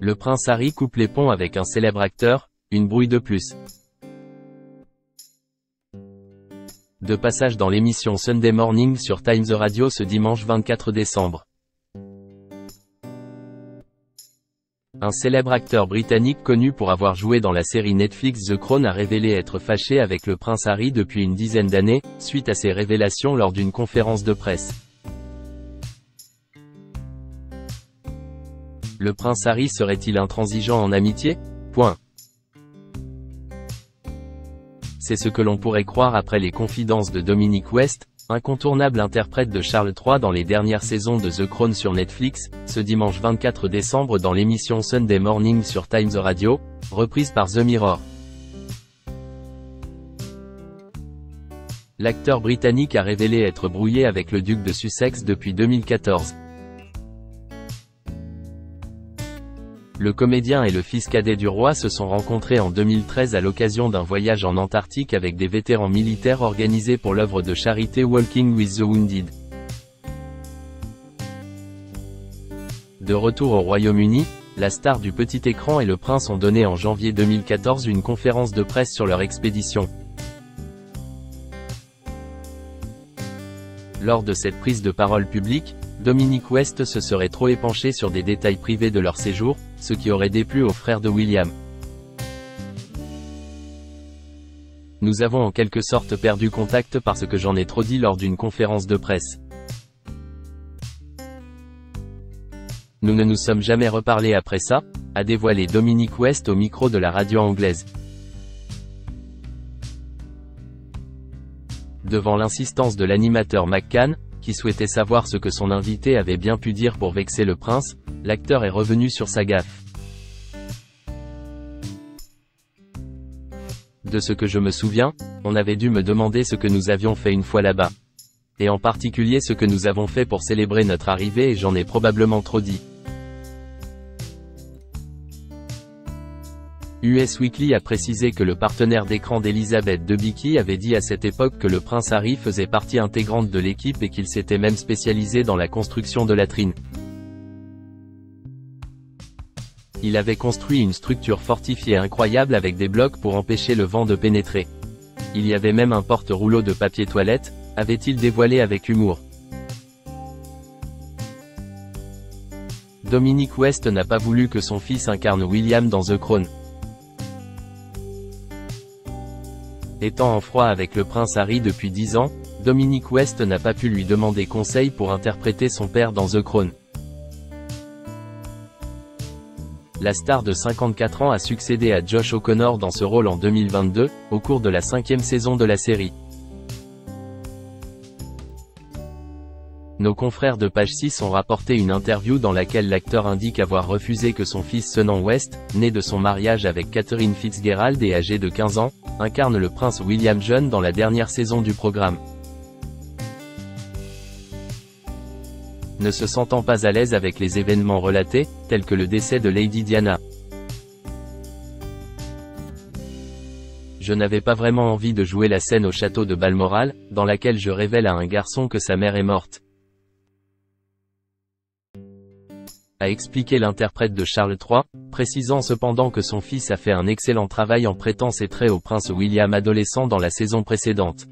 Le prince Harry coupe les ponts avec un célèbre acteur, une brouille de plus. De passage dans l'émission Sunday Morning sur Times Radio ce dimanche 24 décembre. Un célèbre acteur britannique connu pour avoir joué dans la série Netflix The Crown a révélé être fâché avec le prince Harry depuis une dizaine d'années, suite à ses révélations lors d'une conférence de presse. Le prince Harry serait-il intransigeant en amitié ? C'est ce que l'on pourrait croire après les confidences de Dominic West, incontournable interprète de Charles III dans les dernières saisons de The Crown sur Netflix, ce dimanche 24 décembre dans l'émission Sunday Morning sur Times Radio, reprise par The Mirror. L'acteur britannique a révélé être brouillé avec le duc de Sussex depuis 2014. Le comédien et le fils cadet du roi se sont rencontrés en 2013 à l'occasion d'un voyage en Antarctique avec des vétérans militaires organisé pour l'œuvre de charité Walking with the Wounded. De retour au Royaume-Uni, la star du petit écran et le prince ont donné en janvier 2014 une conférence de presse sur leur expédition. Lors de cette prise de parole publique, Dominic West se serait trop épanché sur des détails privés de leur séjour, ce qui aurait déplu aux frères de William. Nous avons en quelque sorte perdu contact parce que j'en ai trop dit lors d'une conférence de presse. Nous ne nous sommes jamais reparlé après ça, a dévoilé Dominic West au micro de la radio anglaise. Devant l'insistance de l'animateur McCann, qui souhaitait savoir ce que son invité avait bien pu dire pour vexer le prince, l'acteur est revenu sur sa gaffe. De ce que je me souviens, on avait dû me demander ce que nous avions fait une fois là-bas. Et en particulier ce que nous avons fait pour célébrer notre arrivée et j'en ai probablement trop dit. US Weekly a précisé que le partenaire d'écran d'Elizabeth Debicki avait dit à cette époque que le prince Harry faisait partie intégrante de l'équipe et qu'il s'était même spécialisé dans la construction de latrines. Il avait construit une structure fortifiée incroyable avec des blocs pour empêcher le vent de pénétrer. Il y avait même un porte-rouleau de papier toilette, avait-il dévoilé avec humour. Dominic West n'a pas voulu que son fils incarne William dans The Crown. Étant en froid avec le prince Harry depuis 10 ans, Dominic West n'a pas pu lui demander conseil pour interpréter son père dans The Crown. La star de 54 ans a succédé à Josh O'Connor dans ce rôle en 2022, au cours de la 5e saison de la série. Nos confrères de Page 6 ont rapporté une interview dans laquelle l'acteur indique avoir refusé que son fils Senan West, né de son mariage avec Catherine Fitzgerald et âgé de 15 ans, incarne le prince William jeune dans la dernière saison du programme. Ne se sentant pas à l'aise avec les événements relatés, tels que le décès de Lady Diana. Je n'avais pas vraiment envie de jouer la scène au château de Balmoral, dans laquelle je révèle à un garçon que sa mère est morte. A expliqué l'interprète de Charles III, précisant cependant que son fils a fait un excellent travail en prêtant ses traits au prince William adolescent dans la saison précédente.